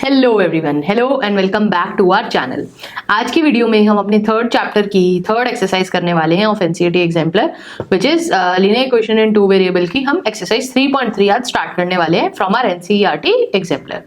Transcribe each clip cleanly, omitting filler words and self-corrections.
Hello everyone, hello and welcome back to our channel. आज की video में हम अपने थर्ड चैप्टर की थर्ड एक्सरसाइज करने वाले हैं of NCERT exemplar which is linear equation in two variable की हम एक्सरसाइज 3.3 आज स्टार्ट करने वाले हैं from our NCERT exemplar.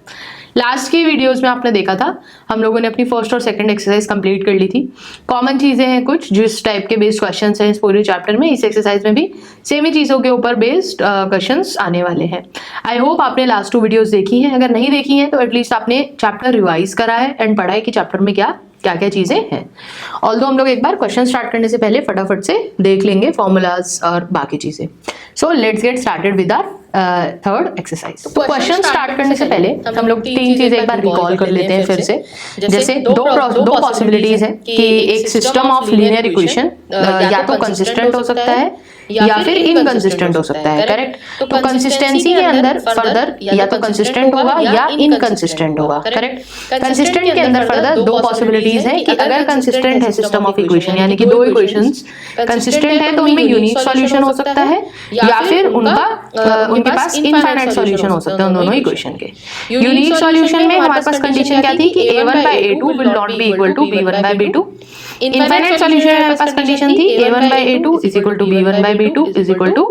Last की वीडियोस में आपने देखा था हम लोगों ने अपनी फर्स्ट और सेकंड एक्सरसाइज कंप्लीट कर ली थी। कॉमन चीजें हैं कुछ जिस टाइप के बेस्ड क्वेश्चंस हैं इस पूरे चैप्टर में, इस एक्सरसाइज में भी सेम ही चीजों के ऊपर बेस्ड क्वेश्चंस आने वाले हैं। आई होप आपने लास्ट 2 वीडियोस देखी हैं, अगर नहीं देखी हैं तो एटलीस्ट आपने चैप्टर रिवाइज करा है एंड पढ़ा है कि चैप्टर में क्या क्या चीजें हैं। ऑल्दो हम लोग एक बार क्वेश्चन स्टार्ट करने से पहले फटाफट से देख लेंगे फॉर्मूलाज और बाकी चीजें। So let's get started with our third exercise. तो क्वेश्चन स्टार्ट करने से पहले हम लोग 3 चीजें एक बार रिकॉल कर लेते हैं फिर से। जैसे दो पॉसिबिलिटीज है कि एक सिस्टम ऑफ लीनियर इक्वेशन या तो कंसिस्टेंट हो सकता है या फिर इनकंसिस्टेंट हो सकता है, करेक्ट। तो कंसिस्टेंसी के अंदर फर्दर या तो कंसिस्टेंट होगा या इनकंसिस्टेंट होगा, करेक्ट। कंसिस्टेंट के अंदर फर्दर 2 पॉसिबिलिटीज है कि अगर कंसिस्टेंट है सिस्टम ऑफ इक्वेशन यानी कि 2 इक्वेशंस कंसिस्टेंट है तो उनमें यूनिक सॉल्यूशन हो सकता है या फिर उनके पास इनफाइनाइट सॉल्यूशन हो सकता है उन दोनों इक्वेशन के। यूनिक सॉल्यूशन में हमारे पास कंडीशन क्या थी कि a1/a2 will not be equal to b1/b2। Infinite solution में हमारे पास कंडीशन थी a1/a2 is equal to b1/b2 is equal to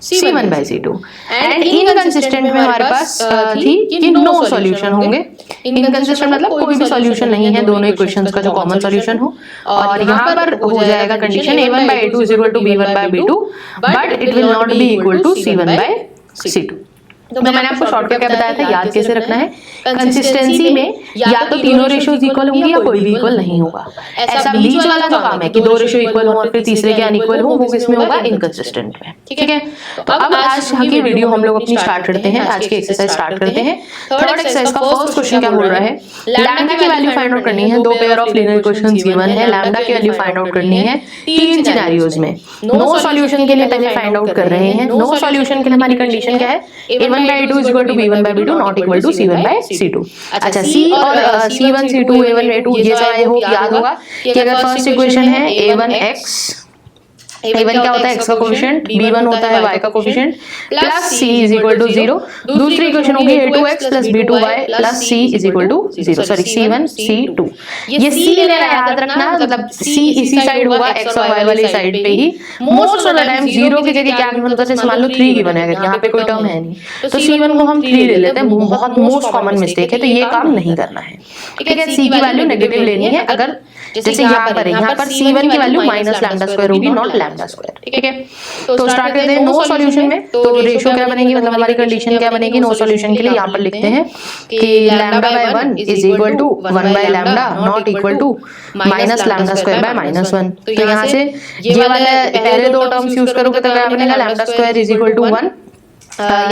c1/c2। And inconsistent में हमारे पास थी कि नो सॉल्यूशन होंगे। इनकंसिस्टेंट मतलब कोई भी सॉल्यूशन नहीं है दोनों इक्वेशंस का जो कॉमन सॉल्यूशन हो। और यहाँ पर हो जाएगा condition a1/a2 is equal to b1/b2 but it will not be equal to c1/c2। तो मैंने आपको शॉर्टकट क्या बताया था, याद कैसे रखना है। कंसिस्टेंसी में या तो तीनों रेशियोज इक्वल होंगे या कोई भी इक्वल नहीं होगा। ऐसा बीच वाला जो काम है कि 2 रेशियो इक्वल हो और फिर तीसरे के अनइक्वल हो, वो किसमें होगा, इनकंसिस्टेंट में, ठीक है। तो अब आज की वीडियो हम लोग अपनी स्टार्ट करते हैं, आज की एक्सरसाइज स्टार्ट करते हैं। थर्ड एक्सरसाइज का फर्स्ट क्वेश्चन क्या बोल रहा है, लैम्डा की वैल्यू फाइंड आउट करनी है। 2 pair of linear equations given है, लैम्डा की वैल्यू फाइंड आउट करनी है 3 सिनेरियोज में। नो सॉल्यूशन के लिए पहले फाइंड आउट कर रहे हैं। नो सॉल्यूशन के लिए हमारी कंडीशन क्या है, a1/a2 is equal to b1/b2 not equal to c1/c2। अच्छा, c और c1 c2 a1 a2 ये सब आई होप याद होगा कि अगर फर्स्ट इक्वेशन है a1x, a1 क्या होता है x का कोफिशिएंट, b1 होता है y का coefficient plus c is equal to 0। दूसरी इक्वेशन होगी a2x plus b2y plus c is equal to 0, sorry c1 c2। ये c लेना याद रखना, मतलब c इसी साइड होगा x और y वाली साइड पे ही। मोस्ट ऑफ द टाइम 0 की जगह क्या गिवन होता है, जैसे मान लो 3 गिवन है, अगर यहाँ पे कोई टर्म है नहीं तो c1 को हम 3 ले लेते हैं। बहुत मोस्ट कॉमन मिस्टेक है, तो ये काम नहीं करना है, ठीक है। c की वैल्यू नेगेटिव लेनी है। अगर जैसे यहाँ पर c1 की वैल्यू माइनस लैम्डा स्क्वायर होगी, नॉट लैम्डा स्क्वायर, ठीक है। तो स्टार्ट करते हैं नो सॉल्यूशन में। तो रेशियो क्या बनेगी, मतलब हमारी कंडीशन क्या बनेगी नो सॉल्यूशन के लिए, यहाँ पर लिखते हैं कि λ/1 is equal to 1/λ not equal to minus lambda square by -1। तो यहाँ से ये वाला पहले 2 टर्म्स यूज करोगे तो क्या बनेगा, lambda square is equal to 1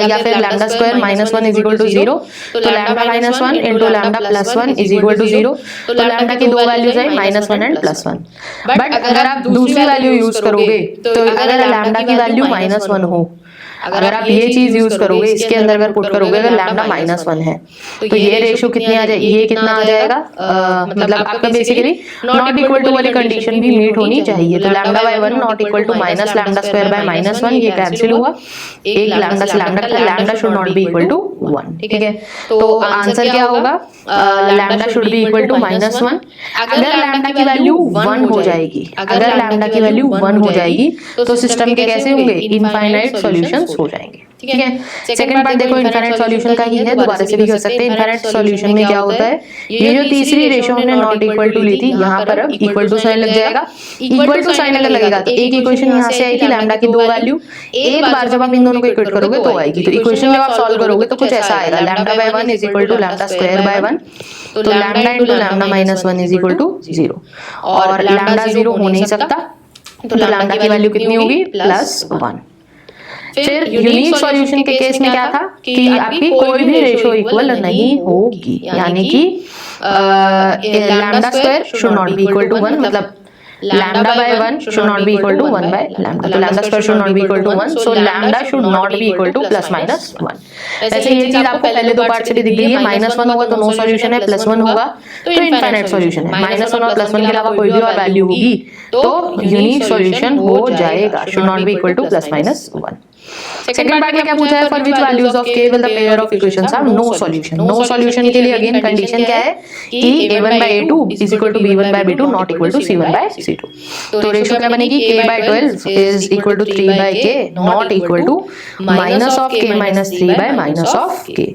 या फिर lambda square -1 is equal to 0। तो lambda -1 into lambda +1 is equal to 0। तो लैम्डा की 2 वैल्यूज है -1 एंड +1। बट अगर आप दूसरी वैल्यू यूज करोगे तो अगर लैम्डा की वैल्यू -1 हो, अगर आप ये चीज यूज करोगे इसके अंदर अगर पुट करोगे, अगर लैम्डा -1 है तो ये रेशियो कितने आ जाए, ये कितना आ जाएगा, मतलब आपका बेसिकली नॉट इक्वल टू वाली कंडीशन भी मीट होनी चाहिए। तो λ/1 not equal to minus lambda square by -1, ये कैंसिल हुआ। एक लैम्डा से lambda should not be equal to 1, ठीक है। तो आंसर क्या होगा, lambda should be equal to -1। अगर लैम्डा की वैल्यू 1 हो जाएगी, अगर लैम्डा की वैल्यू 1 हो जाएगी तो सिस्टम के कैसे होंगे, इनफाइनाइट सॉल्यूशंस हो जाएंगे, ठीक है। सेकंड पार्ट देखो इनफाइनाइट सॉल्यूशन का ही है, दोबारा से भी कर सकते हैं। इनफाइनाइट सॉल्यूशन में क्या होता है, ये जो तीसरी रेशियो हमने नॉट इक्वल टू ली थी, यहाँ पर अब इक्वल टू साइन लग जाएगा। इक्वल टू साइन अगर लगेगा तो एक इक्वेशन यहाँ से आई थी लैम्डा की 2 वैल्यू, एक बार जब आप इन दोनों को इक्वेट करोगे तो आएगी। तो इक्वेशन जब आप सॉल्व करोगे तो कुछ ऐसा आएगा, λ/1 is equal to lambda square by 1। तो lambda into lambda -1 is equal to 0 और लैम्डा 0 हो नहीं सकता, तो लैम्डा की वैल्यू कितनी होगी, +1। फिर यूनिक सॉल्यूशन के केस में क्या था कि आपकी कोई भी रेशियो इक्वल नहीं होगी, यानी कि lambda square should not be equal to 1, मतलब λ/1 should not be equal to 1/λ। तो lambda square should not be equal to 1, so lambda should not be equal to ±1। ऐसे ये चीज आपको पहले 2 पार्ट से भी दिख गई है। -1 होगा तो नो सॉल्यूशन है, +1 होगा तो इनफाइनाइट सॉल्यूशन है। -1 और +1 के अलावा कोई भी और वैल्यू होगी तो यूनिक सॉल्यूशन हो जाएगा, should not be equal to ±1। Second part में क्या पूछा है, for which values of k will the pair of equations have no solution. No solution के लिए अगेन कंडीशन क्या है कि a1/a2 is equal to b1/b2 not equal to c1/c2। तो रेशियो क्या बनेगी, k/12 is equal to 3/k not equal to minus of k minus 3 by minus of k।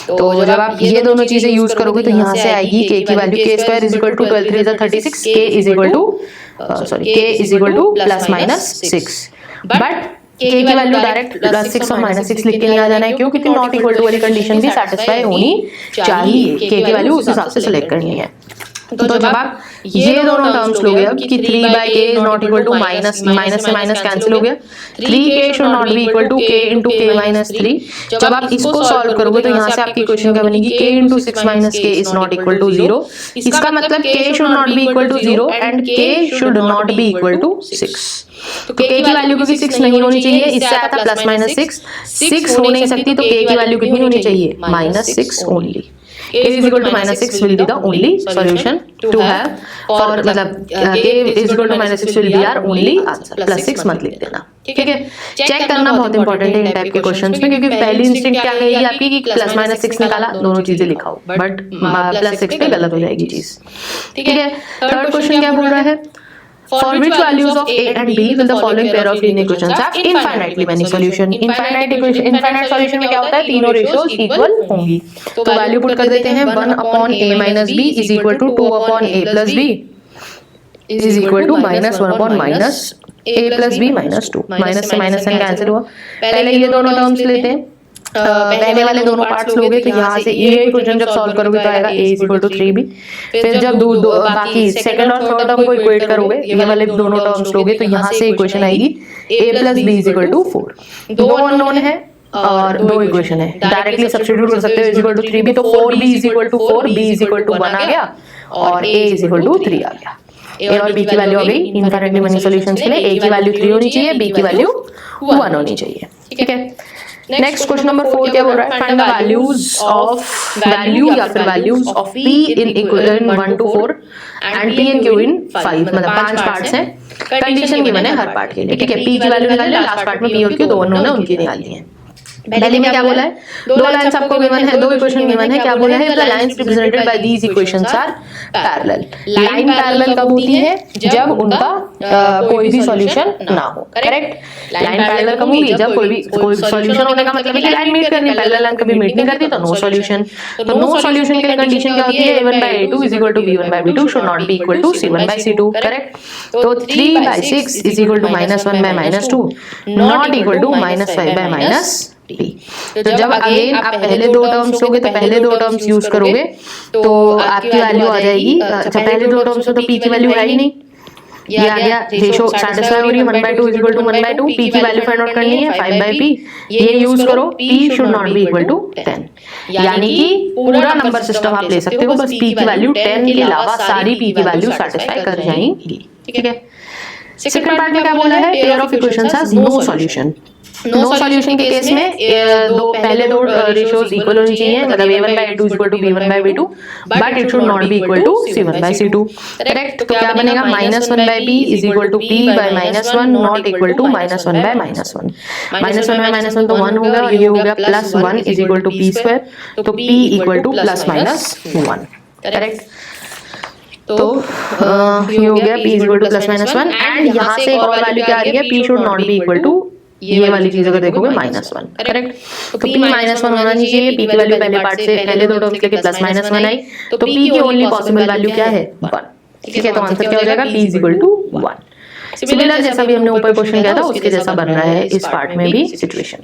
तो जब आप ये दोनों चीजें यूज करोगे तो यहाँ से आएगी k की value k² is equal to 12 3 36, k is equal to k is equal to plus minus 6। But k की वैल्यू डायरेक्ट प्लस 6 और माइनस 6 लिख के नहीं आ जाना है, क्यों, क्योंकि नॉट इक्वल टू वाली कंडीशन भी सेटिस्फाई होनी चाहिए, k की वैल्यू उस हिसाब से सिलेक्ट करनी है। तो जब आप ये दोनों टर्म्स लोगे अब कि 3/k is not equal to minus से माइनस कैंसिल हो गया, 3k should not be equal to k into k minus 3। जब आप इसको सॉल्व करोगे तो यहाँ से आपकी क्वेश्चन क्या बनेगी, k into 6 minus k is not equal to 0। इसका मतलब k should not be equal to 0 and k should not be equal to 6। तो k की वैल्यू क्योंकि 6 नहीं होनी चाहिए, इससे आया था प्लस माइनस 6 हो नहीं सकती, तो k की वैल्यू कितनी होनी चाहिए, minus 6 only. k is equal to minus 6 will be the only solution to have, और मतलब k is equal to minus 6 will be our only answer, plus 6 मत लिख देना, ठीक है। चेक करना बहुत इंपॉर्टेंट है इन टाइप के क्वेश्चंस में, क्योंकि पहली इंस्टेंट क्या कहेगी आपकी कि प्लस माइनस 6 निकाला, दोनों चीजें लिखाओ, बट प्लस 6 पे गलत हो जाएगी चीज, ठीक है। थर्ड क्वेश्चन क्या बोल रहा है, for which values of a and b will the following pair of linear equations have infinitely many solution। Infinite solution में क्या होता है, तीनों रेशियोज इक्वल होंगी। तो वैल्यू पुट कर देते हैं, 1/a minus b is equal to 2/a plus b is equal to minus 1/a plus b minus 2। Minus से माइनस कैंसिल हुआ। पहले ये दोनों टर्म्स लेते हैं, पहले वाले दोनों पार्ट्स लोगे तो यहाँ से ये इक्वेशन जब सॉल्व करोगे तो आएगा a is equal to 3b। फिर जब बाकी सेकंड और थर्ड टर्म को इक्वेट करोगे, ये वाले दोनों टर्म्स लोगे तो यहाँ से इक्वेशन आएगी a plus b is equal to 4। दो अननोन है और दो इक्वेशन है, डायरेक्टली सब्स्टिट्यूट कर सकते हो, इज इक्वल टू 3b, तो 4b is equal to 4, b is equal to 1 आ गया और a इज इक्वल टू 3 आ गया। a और b की वैल्यू आ गई इनफाइनाइटली मेनी सॉल्यूशंस के लिए, a की वैल्यू 3 होनी चाहिए, b की वैल्यू 1 होनी चाहिए, ठीक है। नेक्स्ट क्वेश्चन नंबर 4 क्या बोल रहा है, find the values of values of p in 1 to 4 and p and q इन 5, मतलब 5 पार्ट्स हैं, कंडीशन गिवन है हर पार्ट के लिए, ठीक है। p की वैल्यू निकाल लिया, लास्ट पार्ट में p और q दो उन्होंने उनकी निकाल ली है। पहले में क्या बोला है, दो लाइंस आपको गिवन है, दो इक्वेशन गिवन है, क्या बोला है, the lines represented by these equations are parallel. Line parallel कब होती है, जब उनका कोई भी सॉल्यूशन ना हो, करेक्ट। लाइन पैरेलल कब होगी, जब कोई सॉल्यूशन होने का मतलब है कि लाइन मीट करनी, पैरेलल लाइन कभी मीट नहीं करती तो नो सॉल्यूशन। तो नो सॉल्यूशन के लिए कंडीशन क्या होती है, a1/a2 is equal to b1/b2 should not be equal to c1/c2, correct. तो 3/6 is equal to -1/-2 not equal to -5/-p। तो जब अगेन आप पहले दो टर्म्स लोगे तो पहले दो टर्म्स यूज करोगे तो आपकी वैल्यू आ जाएगी, अच्छा पहले दो टर्म्स में तो p की वैल्यू है ही नहीं, ये आ गया, रेशो सैटिस्फाई हो रही है, 1/2 इज इक्वल टू 1/2, p की वैल्यू फाइंड आउट करनी है 5/p, ये यूज करो, p should not be equal to 10, यानी कि पूरा नंबर सिस्टम आप ले सकते हो, बस p की वैल्यू 10 के अलावा सारी p की वैल्यू सैटिस्फाई कर जाएंगी, ठीक है। सेकंड पार्ट में क्या बोला है, pair of equations has no solution. No solution के केस में पहले दो रेशियोज इक्वल होनी चाहिए, मतलब a1/a2 is equal to b1/b2 but it should not be equal to c1/c2, correct. तो क्या बनेगा, -1/p is equal to p by -1 not equal to -1/-1, -1/-1 तो 1 होगा और ये हो गया +1 इज इक्वल टू p², तो p इक्वल टू +-1, करेक्ट। तो ये हो गया p is equal to +-1 and यहाँ से एक और वैल्यू क्या आ रही है, p should not be equal to, ये वाली चीज अगर देखोगे -1, करेक्ट। तो p -1 होना चाहिए, p की वैल्यू पहले पार्ट से पहले दो टर्म्स के +-1 आई, तो p की ओनली पॉसिबल वैल्यू क्या है, 1, ठीक है। तो आंसर क्या हो जाएगा, p is equal to 1। Similar जैसा भी हमने ऊपर क्वेश्चन किया था उसके जैसा बन रहा है इस पार्ट में भी सिचुएशन।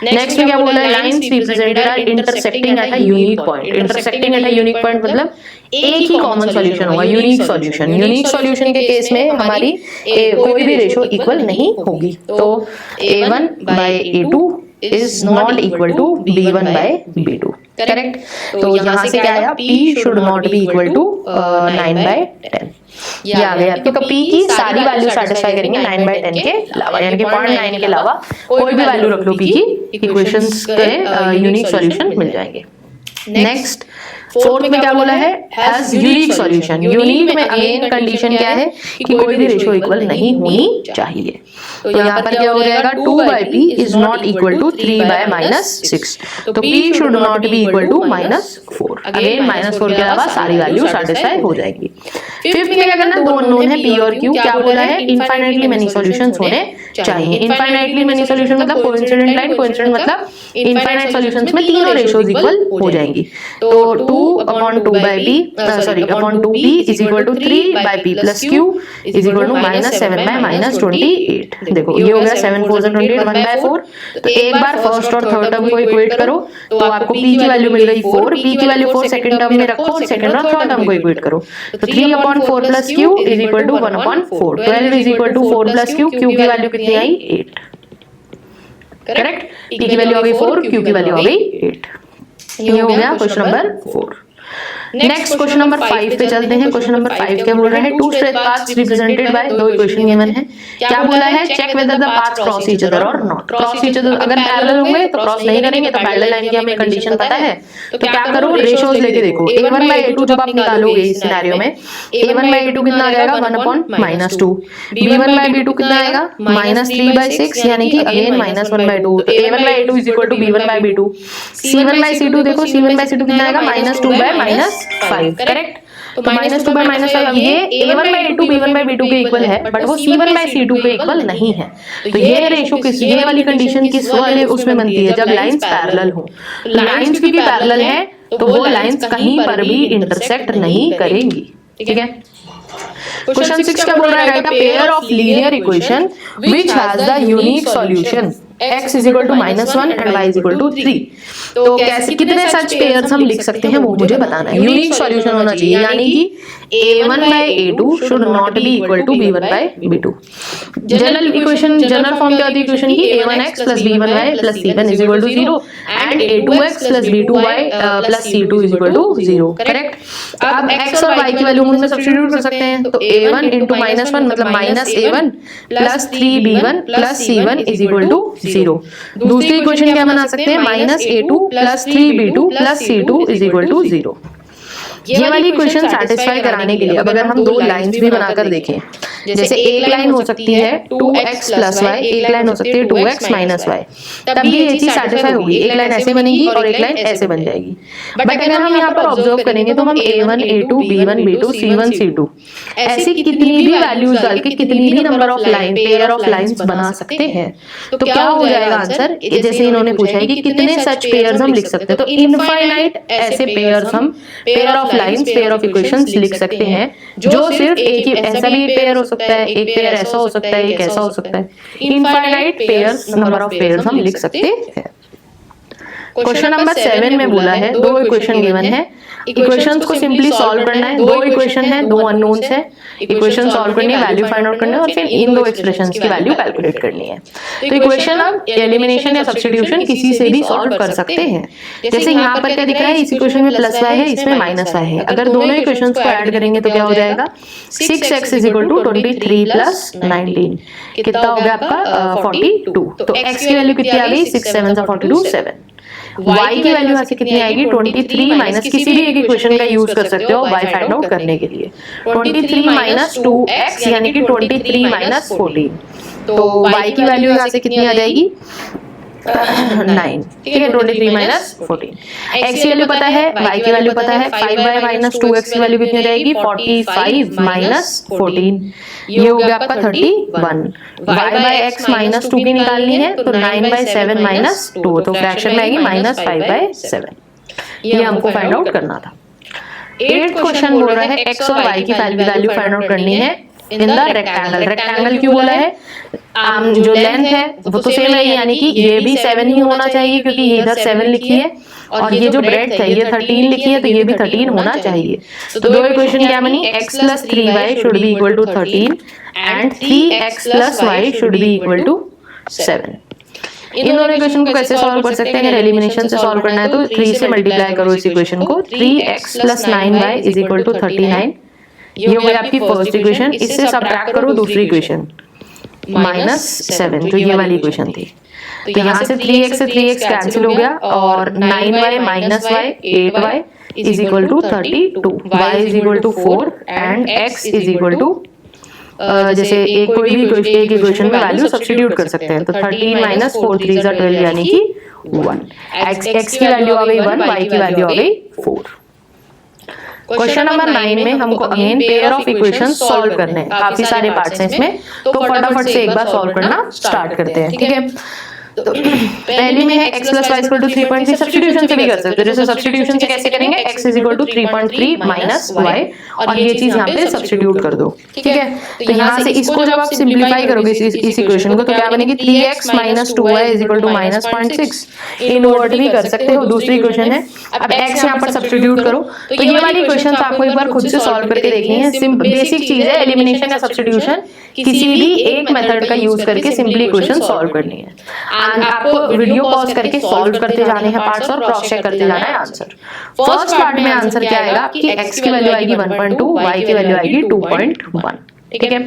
नेक्स्ट में क्या बोला है, lines represented are intersecting at a unique point. Intersecting at a unique point मतलब एक ही कॉमन सॉल्यूशन होगा, यूनिक सॉल्यूशन। यूनिक सॉल्यूशन के केस में हमारी कोई भी रेशियो इक्वल नहीं होगी, तो a1/a2 is not equal to b1/b2, correct. तो यहाँ से क्या आया, p should not be equal to 9/10, ये आ गया आपके। तो p की सारी वैल्यू सैटिस्फाई करेंगे 9/10 के अलावा, यानी कि 0.9 के अलावा कोई भी वैल्यू रख लो p की, इक्वेशंस के यूनिक सॉल्यूशन मिल जाएंगे। नेक्स्ट फोर्थ में क्या बोला है, हैज यूनिक सॉल्यूशन। यूनिक में अगेन कंडीशन क्या है कि कोई भी रेशियो इक्वल नहीं होनी चाहिए। तो यहाँ पर क्या हो जाएगा, 2/p is not equal to 3/-6, तो p should not be equal to -4। Again -4 के अलावा सारी वैल्यू सेटिस्फाई हो जाएगी। फिफ्थ में क्या करना, दो अननोन है p और q। क्या बोला है, इनफाइनाइटली मेनी सॉल्यूशंस होने चाहिए। इनफाइनाइटली मेनी सॉल्यूशन मतलब कोइंसिडेंट लाइन, कोइंसिडेंट मतलब इनफाइनाइट सॉल्यूशंस में तीनों रेशियोज इक्वल हो जाएंगी। तो 2/2p is equal to 3/p plus q is equal to -7/-28। देखो ये हो गया 7 4 28, 1/4। तो एक बार फर्स्ट और थर्ड टर्म को इक्वेट करो तो आपको p की वैल्यू मिल गई 4, p की वैल्यू 4 सेकंड टर्म में रखो, सेकंड और थर्ड टर्म को इक्वेट करो तो 3/4 plus q is equal to 1/4। 12 is equal to 4 plus q, q की वैल्यू कितनी आई, 8। करेक्ट, p की वैल्यू आ गई 4, q की वैल्यू आ गई 8। ये हो गया question number 4। Next question number 5 पे चलते हैं। क्वेश्चन नंबर 5 क्या बोल रहा है, two straight paths represented by, दो इक्वेशन गिवन है। क्या बोला है, check whether the paths cross each other और नॉट। क्रॉस ईच अदर अगर पैरेलल होंगे तो क्रॉस नहीं करेंगे, तो पैरेलल लाइन की हमें कंडीशन पता है। तो क्या करो, रेशियोज लेके देखो। a1/a2 जब आप निकालोगे इस सिनेरियो में, a1/a2 कितना आ जाएगा, 1/-2। b1/b2 कितना आएगा, -3/6, यानी कि अगेन -1/2। तो a1/a2 is equal to b1/b2। c1/c2 देखो, c1/c2 कितना आएगा, -2/-5। करेक्ट, तो -2/-5। ये a1/a2 b1/b2 के इक्वल है, बट वो c1/c2 के इक्वल नहीं है। तो ये रेशियो किस, ये वाली कंडीशन किस वाले उसमें बनती है, जब लाइंस पैरेलल हो। लाइंस भी पैरेलल है तो वो लाइंस कहीं पर भी इंटरसेक्ट नहीं करेंगी। ठीक है। क्वेश्चन 6 क्या बोल रहा है, write a pair of linear equation which has the unique solution x is equal to -1 and y is equal to 3। तो कैसे, कितने सच पेयर्स हम लिख सकते हैं वो मुझे बताना है। यूनिक सॉल्यूशन होना चाहिए, यानी कि a1/a2 should not be equal to b1/b2। General equation, general form क्या होती है इक्वेशन की, a1x plus b1y plus c1 is equal to 0 and a2x plus b2y plus c2 is equal to 0। Correct, अब x और y की value हम substitute कर सकते हैं। तो a1 इंटू -1 मतलब -a1 plus 3b1 plus c1 is equal to 0। दूसरी इक्वेशन क्या बना सकते हैं, -a2 plus 3b2 plus c2 is equal to 0। ये वाली इक्वेशन सेटिस्फाई कराने के लिए अब अगर हम दो लाइंस भी बनाकर देखें, जैसे एक लाइन हो सकती है 2x प्लस y, एक लाइन हो सकती है 2x माइनस y, तब भी ये चीज सेटिस्फाई होगी। एक लाइन ऐसे बनेगी और एक लाइन ऐसे बन जाएगी। बट अगर हम यहाँ पर ऑब्जर्व करेंगे तो हम a1 a2 b1 b2 c1 c2 ऐसी कितनी भी वैल्यूज डाल के कितनी भी number of line, pair of lines बना सकते हैं। तो क्या हो जाएगा आंसर, जैसे इन्होंने पूछा है कि कितने सच पेयर्स हम लिख सकते हैं, तो इनफाइनाइट ऐसे पेयर्स हम, pair of lines, pair of equations लिख सकते हैं जो सिर्फ एक ही, ऐसा भी पेयर हो सकता है, एक पेयर ऐसा हो सकता है, एक ऐसा हो सकता है। Infinite pairs, number of pairs हम लिख सकते हैं। क्वेश्चन नंबर 7 में बोला है दो इक्वेशन गिवन है, इक्वेशंस को सिंपली सॉल्व करना है। दो इक्वेशन है, दो अननोन्स है, इक्वेशन सॉल्व करनी है, वैल्यू फाइंड आउट करना है और फिर इन दो एक्सप्रेशंस की वैल्यू कैलकुलेट करनी है। तो इक्वेशन अब एलिमिनेशन या सब्स्टिट्यूशन किसी से भी सॉल्व कर सकते हैं। जैसे यहाँ पर क्या दिख रहा है, इस इक्वेशन में प्लस y है, इसमें माइनस y है। अगर दोनों इक्वेशंस को ऐड करेंगे तो क्या हो जाएगा, 6x is equal to 23 plus 19, कितना हो गया आपका 42। तो x की वैल्यू कितनी आ गई, 6 7 42 7। y की वैल्यू यहाँ से कितनी आएगी, 23 माइनस, किसी भी एक इक्वेशन का यूज कर सकते हो y फाइंड आउट करने के लिए। 23 माइनस 2x यानी कि 23 माइनस 14। तो y की वैल्यू यहाँ से कितनी आ जाएगी, 9। ठीक है, 23 माइनस 14। x की वैल्यू पता है, y की वैल्यू पता है, 5y माइनस 2x की वैल्यू कितनी हो जाएगी, 45 माइनस 14। ये हो गया आपका 31। y बाय x माइनस 2 की निकालनी है तो 9/7 माइनस 2, तो फ्रैक्शन में आएगी -5/7। ये हमको फाइंड आउट करना था। 8th क्वेश्चन बोल रहा है x और y की वैल्यू फाइंड आउट करनी है इन द रेक्टेंगल। रेक्टेंगल क्यों बोला है, जो लेंथ है वो तो सेम है, यानी कि ये भी 7 ही होना चाहिए क्योंकि ये इधर 7 लिखी है और ये जो ब्रेड्थ है ये 13 लिखी है, तो ये भी 13 होना चाहिए। तो दो इक्वेशन क्या बनी, x plus 3y should be equal to 13 and 3x plus y should be equal to 7। इन दोनों इक्वेशन को कैसे सॉल्व कर सकते हैं, अगर एलिमिनेशन से सॉल्व करना है तो 3 से मल्टीप्लाई करो इस इक्वेशन को, 3x plus 9y is equal to 39। ये हो गई आपकी फर्स्ट इक्वेशन। इससे सब्ट्रैक्ट करो दूसरी इक्वेशन -7 जो ये वाली इक्वेशन थी। तो यहाँ से 3x से 3x कैंसिल हो गया और 9y minus y 8y is equal to 32, y is equal to 4 and x is equal to जैसे एक कोई भी एक इक्वेशन में वैल्यू सब्स्टिट्यूट कर सकते हैं, तो 13 माइनस 4 3 जा 12 यानी कि 1। x की वैल्यू आ गई 1, y की वैल्यू आ गई 4। क्वेश्चन नंबर 9 में हमको again pair of equations solve करने हैं, काफी सारे पार्ट्स हैं इसमें, तो फटाफट से एक बार सॉल्व करना स्टार्ट करते हैं, ठीक है। तो पहली में है x plus y equal to 3.3, substitution से भी कर सकते हो। जैसे सब्स्टिट्यूशन से कैसे करेंगे, x is equal to 3.3 minus y, और ये चीज यहाँ पे सब्स्टिट्यूट कर दो, ठीक है। तो यहाँ से इसको जब आप सिंप्लीफाई करोगे इस इक्वेशन को, तो क्या बनेगी 3x minus 2y is equal to minus 0.6। Invert भी कर सकते हो, दूसरी इक्वेशन है। अब x यहाँ पर सब्स्टिट्यूट करो, तो ये वाली इक्वेशन आपको एक बार खुद से सॉल्व करके देखनी है। बेसिक चीज है, एलिमिनेशन या सब्स्टिट्यूशन, किसी भी एक मेथड का यूज करके सिंपली इक्वेशन सॉल्व करनी है। आपको वीडियो पॉज करके सॉल्व करते जाने हैं पार्ट्स और क्रॉस चेक करते जाना है आंसर। फर्स्ट पार्ट में आंसर क्या आएगा कि x की वैल्यू आएगी 1.2, y की वैल्यू आएगी 2.1, ठीक है।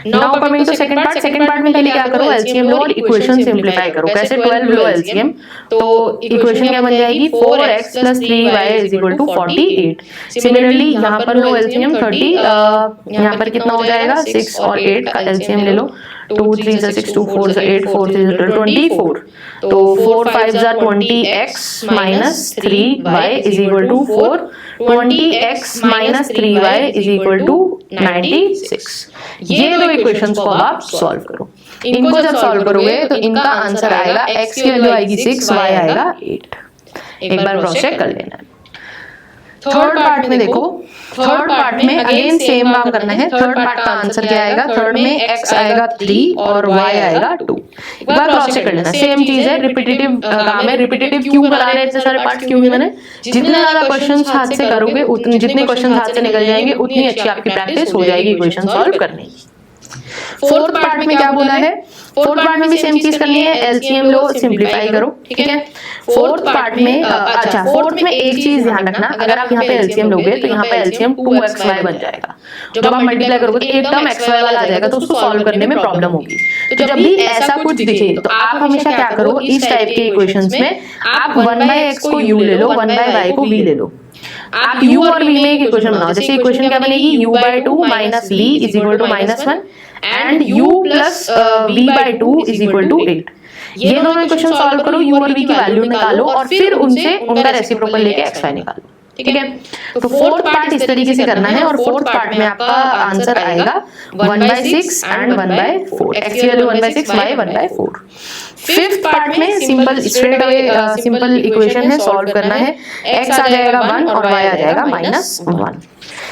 Now coming to second part में पहले क्या करो, एलसीएम लो और इक्वेशन सिंपलीफाई करो। कैसे, 12 लो एलसीएम, तो इक्वेशन क्या बन जाएगी 4x plus 3y is equal to 48। Similarly यहाँ पर लो एलसीएम 30, यहाँ पर कितना हो जाएगा 6 और 8 का एलसीएम ले लो, 2 3 जा 6, 2 4 जा 8, 4 3 जा 24, तो 4 5 जा 20x minus 3y is equal to 4, 20x minus 3y is equal to 96। ये दो इक्वेशंस को आप सॉल्व करो। इनको जब सॉल्व करोगे तो इनका आंसर आएगा, x की वैल्यू आएगी 6, y आएगा 8। एक बार क्रॉस चेक कर लेना है। थर्ड पार्ट में देखो, थर्ड पार्ट में अगेन सेम काम करना है। थर्ड पार्ट का आंसर क्या आएगा, थर्ड में x आएगा 3 और y आएगा 2। एक बार क्रॉस चेक कर लेना, सेम चीज है, रिपीटेटिव काम है। रिपीटेटिव क्यों बना रहे हैं इतने सारे पार्ट्स, क्योंकि मैंने जितने ज्यादा क्वेश्चंस हाथ से करोगे उतने, जितने क्वेश्चंस हाथ से निकल जाएंगे उतनी अच्छी आपकी प्रैक्टिस हो जाएगी इक्वेशन सॉल्व करने की। फोर्थ पार्ट में क्या बोला है, फोर्थ पार्ट में भी सेम चीज करनी है, एलसीएम लो सिंपलीफाई करो, ठीक है। फोर्थ पार्ट में अच्छा, फोर्थ में एक चीज ध्यान रखना, अगर आप यहाँ पे एलसीएम लोगे तो यहाँ पे एलसीएम 2xy बन जाएगा। जब आप मल्टीप्लाई करोगे तो एक टर्म xy वाला आ जाएगा, तो उसको सॉल्व करने में प्रॉब्लम होगी। तो जब भी ऐसा कुछ दिखे तो आप हमेशा क्या करो, इस टाइप के इक्वेशंस में आप 1/x को u ले लो, 1/y को v ले लो। आप u और v में एक इक्वेशन बनाओ। जैसे इक्वेशन क्या बनेगी, u/2 minus v is equal to -1 and u plus v/2 is equal to 8। ये दोनों इक्वेशन सॉल्व करो, u और v की वैल्यू निकालो और फिर उनसे उनका रेसिप्रोकल लेके xy निकालो, ठीक है। तो फोर्थ पार्ट इस तरीके से करना है, और फोर्थ पार्ट में आपका आंसर आएगा 1/6 एंड 1/4। x की वैल्यू 1/6, y 1/4। फिफ्थ पार्ट में simple straight away simple equation है, सॉल्व करना है। x आ जाएगा 1 और y आ जाएगा -1।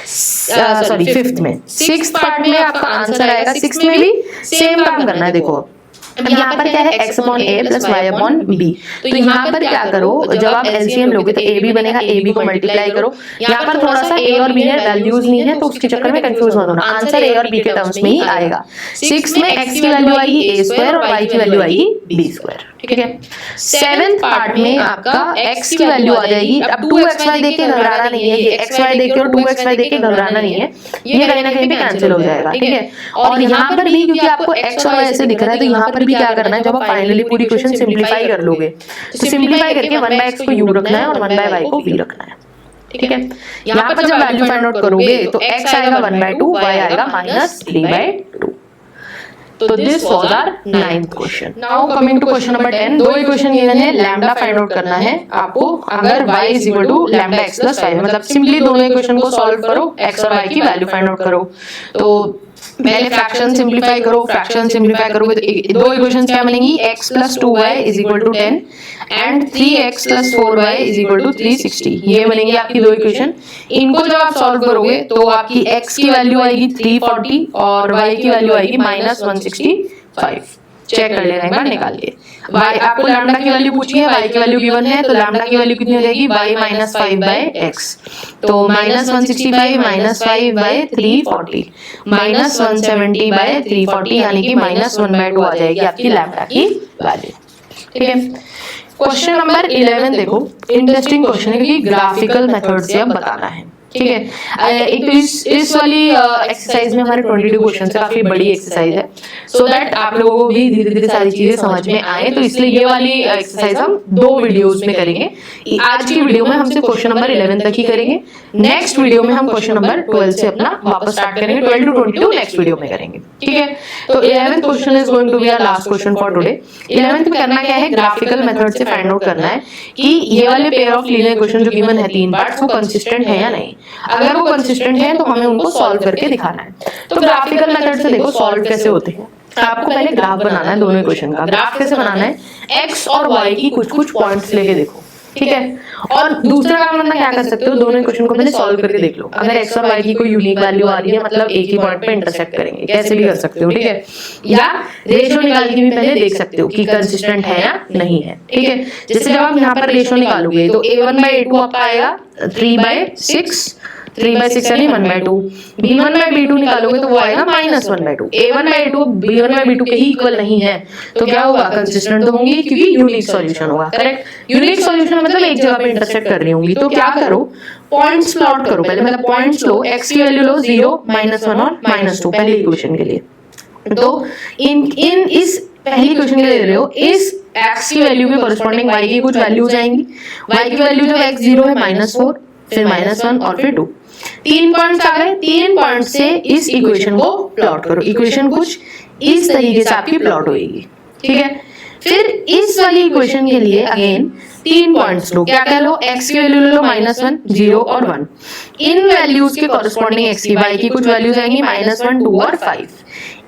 सॉरी, फिफ्थ में। सिक्स्थ पार्ट में आपका आंसर आएगा, सिक्स्थ में भी सेम काम करना है। देखो अब यहाँ पर क्या है, x upon a plus y upon b। तो यहाँ पर क्या करो, जब आप एलसीएम लोगे तो a b बनेगा, a b को मल्टीप्लाई करो। यहाँ पर थोड़ा सा a और b है, वैल्यूज नहीं है, तो उसके चक्कर में कंफ्यूज मत होना, आंसर a और b के टर्म्स में ही आएगा। 6 में x की वैल्यू आएगी a स्क्वायर और y की वैल्यू आएगी b स्क्वायर, ठीक है। सेवेंथ पार्ट में आपका x की वैल्यू आ जाएगी। अब 2xy देख के घबराना नहीं है, ये xy देख के और 2xy देख के घबराना नहीं है, ये कहीं ना कहीं भी कैंसिल हो जाएगा, ठीक है। और यहाँ पर भी क्योंकि आपको x और y ऐसे दिख रहा है, तो यहाँ पर भी क्या करना है, जब आप फाइनली पूरी क्वेश्चन सिंपलीफाई कर लोगे तो सिंपलीफाई करके 1/x को u रखना है और 1/y को v रखना है, ठीक है। यहाँ पर जब वैल्यू फाइंड आउट करोगे तो x आएगा 1/2, y आएगा -3/2। तो this was our 9th question. Now coming to question number 10। दो इक्वेशन गिवन है, लैम्डा फाइंड आउट करना है आपको। अगर y is equal to lambda x plus 5, मतलब सिंपली दोनों इक्वेशन को सॉल्व करो, x और y की वैल्यू फाइंड आउट करो। तो पहले फ्रैक्शन सिंपलीफाई करो, फ्रैक्शन सिंपलीफाई करोगे तो दो इक्वेशंस क्या बनेगी, x plus 2y is equal to 10 and 3x plus 4y is equal to 360। ये बनेंगी आपकी दो इक्वेशन। इनको जब आप सॉल्व करोगे तो आपकी x की वैल्यू आएगी 340 और y की वैल्यू आएगी -165। चेक कर लेना एक बार निकाल के। y आपको लैम्डा की वैल्यू पूछी है, y की वैल्यू गिवन है, तो लैम्डा की वैल्यू कितनी हो जाएगी, y माइनस 5/x। तो -165 माइनस 5/340 -170/340 यानी कि -1/2 आ जाएगी आपकी लैम्डा की वैल्यू, ठीक है। क्वेश्चन नंबर 11 देखो, इंटरेस्टिंग क्वेश्चन है क्योंकि ग्राफिकल मेथड से अब बताना है। ठीक है। एक तो इस वाली एक्सरसाइज में हमारे 22 क्वेश्चन है, काफी बड़ी एक्सरसाइज है, सो दैट आप लोगों को भी धीरे धीरे सारी चीजें समझ में आए, तो इसलिए ये वाली एक्सरसाइज हम 2 वीडियोस में करेंगे। आज की वीडियो में हम सिर्फ क्वेश्चन नंबर 11 तक ही करेंगे, नेक्स्ट वीडियो में हम क्वेश्चन नंबर 12 से अपना वापस स्टार्ट करेंगे, 12 to 22 नेक्स्ट वीडियो में करेंगे, ठीक है। तो 11th question is going to be our last question for today. 11th में करना क्या है, ग्राफिकल मेथड से फाइंड आउट करना है कि ये वाले पेयर ऑफ लीनियर इक्वेशन जो गिवन है 3 पार्ट्स, वो कंसिस्टेंट है या नहीं। अगर वो कंसिस्टेंट है तो हमें उनको सॉल्व करके दिखाना है। तो ग्राफिकल मेथड से देखो सॉल्व कैसे होते हैं। आपको पहले ग्राफ बनाना है दोनों इक्वेशन का। ग्राफ कैसे बनाना है, एक्स और वाई की कुछ कुछ पॉइंट्स लेके देखो, ठीक है। और दूसरा काम करना क्या कर सकते हो, दोनों इक्वेशन को पहले सॉल्व करके देख लो। अगर एक्स और वाई की कोई यूनिक वैल्यू आ रही है, मतलब एक ही पॉइंट पे इंटरसेक्ट करेंगे, कैसे भी कर सकते हो, ठीक है। या रेशियो निकाल के भी पहले देख सकते हो कि कंसिस्टेंट है या नहीं है, ठीक है। जैसे जब आप यहाँ पर रेशियो निकालोगे तो a1/a2 आपका आएगा 3/6, 3/6 यानी 1/2। b1/b2 निकालोगे तो वो आएगा -1/2। a1/a2 b1/b2 के ही इक्वल नहीं है, तो क्या होगा, कंसिस्टेंट तो होंगी क्योंकि यूनिक सॉल्यूशन होगा, करेक्ट। यूनिक सॉल्यूशन मतलब एक जगह पे इंटरसेक्ट कर रही होंगी। तो क्या करो, पॉइंट्स प्लॉट करो पहले, मतलब पॉइंट्स लो, x की वैल्यू लो 0, -1 और -2 पहले इक्वेशन के लिए। तो इन इस पहली इक्वेशन के लिए ले रहे हो, इस x की वैल्यू के कॉरेस्पॉन्डिंग y की कुछ वैल्यू जाएंगी। y की वैल्यू जब x 0 है -4, फिर -1 और फिर 2। 3 पॉइंट्स आ गए। 3 पॉइंट से इस इक्वेशन को प्लॉट करो। इक्वेशन कुछ इस तरीके से आपकी प्लॉट होगी, ठीक है। फिर इस वाली इक्वेशन के लिए अगेन 3 पॉइंट्स लो, क्या क्या लो, x की वैल्यू लो -1, 0 और 1। इन वैल्यूज के कॉरेस्पॉन्डिंग x की y की कुछ वैल्यूज आएंगी -1, 2 और 5।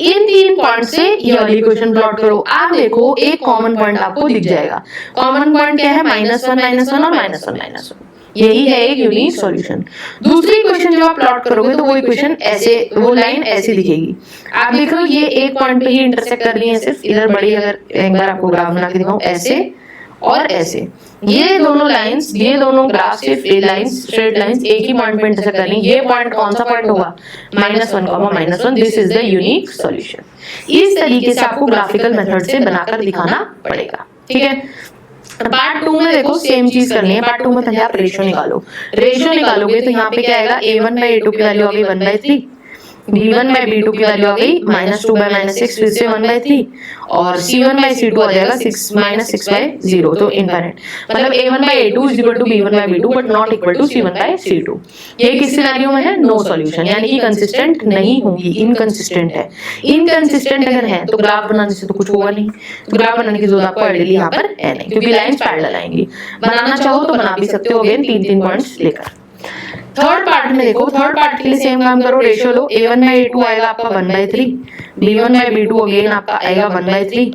इन 3 पॉइंट से ये वाली इक्वेशन प्लॉट करो। आप देखो एक कॉमन पॉइंट आपको दिख जाएगा। कॉमन पॉइंट क्या है, -1, -1 और -1, -1। यही है एक यूनिक सॉल्यूशन। दूसरी इक्वेशन जब आप प्लॉट करोगे तो वो इक्वेशन ऐसे, वो लाइन ऐसे दिखेगी। आप देख रहे हो ये एक पॉइंट पे ही इंटरसेक्ट कर रही है, सिर्फ इधर बड़ी, अगर एक बार आपको ग्राफ बना के दिखाऊं, ऐसे और ऐसे, ये दोनों लाइंस, ये दोनों ग्राफ सिर्फ लाइंस, स्ट्रेट लाइंस एक ही पॉइंट पे इंटरसेक्ट कर रही है। ये पॉइंट कौन सा पॉइंट होगा, -1, -1। This is the unique solution. इस तरीके से आपको ग्राफिकल मेथड से बनाकर दिखाना पड़ेगा, ठीक है। पार्ट 2 में देखो सेम चीज करनी है। पार्ट 2 में पहले आप रेशियो निकालो। रेशियो निकालोगे तो यहाँ पे क्या आएगा, a1/a2 की वैल्यू आ गई 1/3, b1/b2 की वैल्यू आ गई -2/6, फिर से 1/3, और c1/c2 आ जाएगा -6/0। तो इनफिनिट, मतलब a1/a2 is equal to b1/b2 but not equal to c1/c2। ये किस सिनेरियो में है, नो सॉल्यूशन, यानी कि कंसिस्टेंट नहीं होंगी, इनकंसिस्टेंट है। इनकंसिस्टेंट अगर है तो ग्राफ बनाने से तो कुछ होगा नहीं, तो ग्राफ बनाने की जरूरत आपको आइडियली यहाँ पर है नहीं, क्योंकि लाइंस पैरेलल आएंगी। बनाना चाहो तो बना भी सकते हो, अगेन 3 पॉइंट्स लेकर। थर्ड पार्ट में देखो, थर्ड पार्ट के लिए सेम काम करो। रेशियो लो, a1/a2 आएगा आपका 1/3, b1/b2 अगेन आपका आएगा 1/3,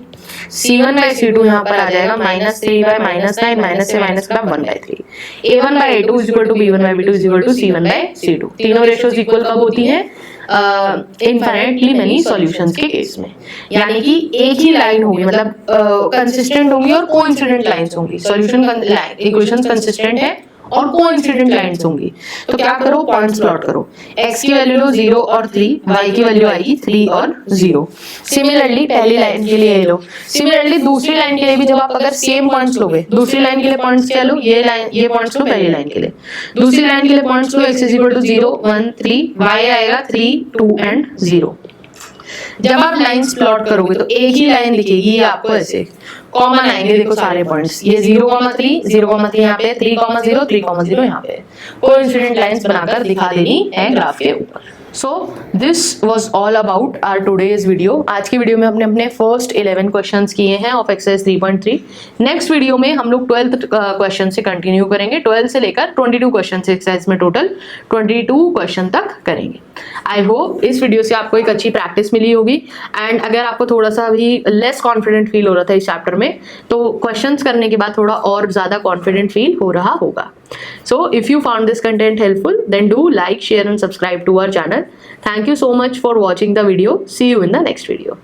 c1/c2 यहाँ पर आ जाएगा -3/-9, माइनस से माइनस का 1/3। a1/a2 is equal to b1/b2 is equal to c1/c2। तीनों रेशियोज इक्वल कब होती हैं, इनफाइनाइटली मेनी सॉल्यूशंस के केस में, यानी कि एक ही लाइन होगी, मतलब कंसिस्टेंट होंगी और कोइंसिडेंट लाइंस होंगी। सॉल्यूशन इक्वेशंस कंसिस्टेंट है और कोइंसिडेंट लाइंस होंगी। तो क्या करो, पॉइंट्स प्लॉट करो। x की वैल्यू लो 0 और 3, y की वैल्यू आएगी 3 और 0। सिमिलरली पहली लाइन के लिए लो। सिमिलरली दूसरी लाइन के लिए भी जब आप अगर सेम पॉइंट्स लोगे, दूसरी लाइन के लिए पॉइंट्स क्या लो, ये लाइन, ये पॉइंट्स लो पहली लाइन के लिए। दूसरी लाइन के लिए पॉइंट्स लो, x is equal to 0, 1, 3, y आएगा 3, 2 एंड 0। जब आप लाइंस प्लॉट करोगे तो एक ही लाइन दिखेगी, ये आपको ऐसे कॉमन आएंगे। देखो सारे पॉइंट्स, ये 0,3, 0,3 यहाँ पे, 3,0, 3,0 यहाँ पे। कोइंसिडेंट लाइंस बनाकर दिखा देनी है ग्राफ के ऊपर। So this was all about our today's video. आज की वीडियो में हमने अपने फर्स्ट 11 क्वेश्चंस किए हैं ऑफ एक्सरसाइज 3.3। नेक्स्ट वीडियो में हम लोग 12th क्वेश्चन से कंटिन्यू करेंगे। 12 से लेकर 22 क्वेश्चन से एक्सरसाइज में टोटल 22 क्वेश्चन तक करेंगे। आई होप इस वीडियो से आपको एक अच्छी प्रैक्टिस मिली होगी। एंड अगर आपको थोड़ा सा भी लेस कॉन्फिडेंट फील हो रहा था इस चैप्टर में, तो क्वेश्चंस करने के बाद थोड़ा और ज्यादा कॉन्फिडेंट फील हो रहा होगा। So if you found this content helpful, then do like, share and subscribe to our channel. Thank you so much for watching the video. See you in the next video.